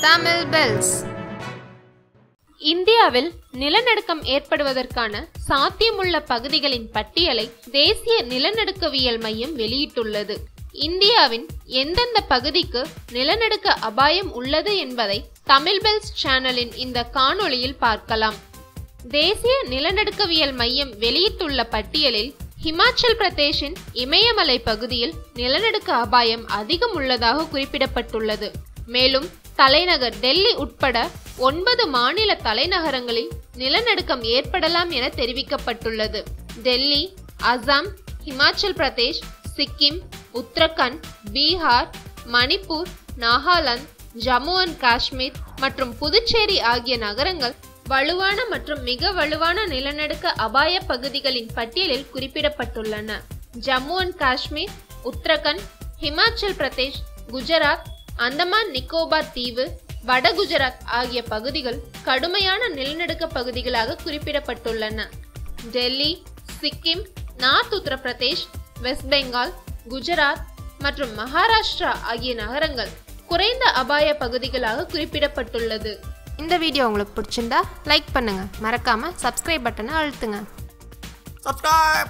Tamil Bells. இந்தியாவில் நிலநடுக்கம் ஏற்படுவதற்கான சாத்தியமுள்ள பகுதிகளின் பட்டியலை தேசிய நிலநடுக்கவியல் மையம் வெளியிட்டுள்ளது. இந்தியாவின் எந்தெந்த பகுதிக்கு நிலநடுக்க அபாயம் உள்ளது என்பதை தமிழ் பெல்ஸ் சேனலின் இந்த காணொளியில் பார்க்கலாம். தேசிய நிலநடுக்கவியல் மையம் வெளியிட்டுள்ள பட்டியலில் ஹிமாச்சல் பிரதேஷின் இமயமலை பகுதியில் நிலநடுக்க அபாயம் அதிகம் உள்ளதாக குறிப்பிடப்பட்டுள்ளது. மேலும் தலைநகர் டெல்லி உட்பட 9 மாநில தலைநகரங்களில் நிலநடுக்கம் ஏற்படலாம் என தெரிவிக்கப்பட்டுள்ளது. டெல்லி, அசாம், ஹிமாச்சல் பிரதேஷ், சிக்கிம், உத்தரகண்ட், பீகார், மணிப்பூர், நாகாலாந்து, ஜம்மு அண்ட் காஷ்மீர் மற்றும் புதுச்சேரி ஆகிய நகரங்கள் வலுவான மற்றும் மிக வலுவான நிலநடுக்க அபாய பகுதிகளின் பட்டியலில் குறிப்பிடப்பட்டுள்ளன. ஜம்மு அண்ட் காஷ்மீர், உத்தரகண்ட், ஹிமாச்சல் பிரதேஷ், குஜராத், அந்தமான் நிக்கோபார் தீவு, வட குஜராத் ஆகிய பகுதிகள் கடுமையான நிலநடுக்க பகுதிகளாக குறிப்பிடப்பட்டுள்ளன. டெல்லி, சிக்கிம், நார்த் உத்தரப்பிரதேஷ், வெஸ்ட் பெங்கால், குஜராத் மற்றும் மகாராஷ்டிரா ஆகிய நகரங்கள் குறைந்த அபாய பகுதிகளாக குறிப்பிடப்பட்டுள்ளது. இந்த வீடியோ உங்களுக்கு பிடிச்சிருந்தா லைக் பண்ணுங்க, மறக்காம சப்ஸ்கிரைப் பட்டனை அழுத்துங்க. Subscribe!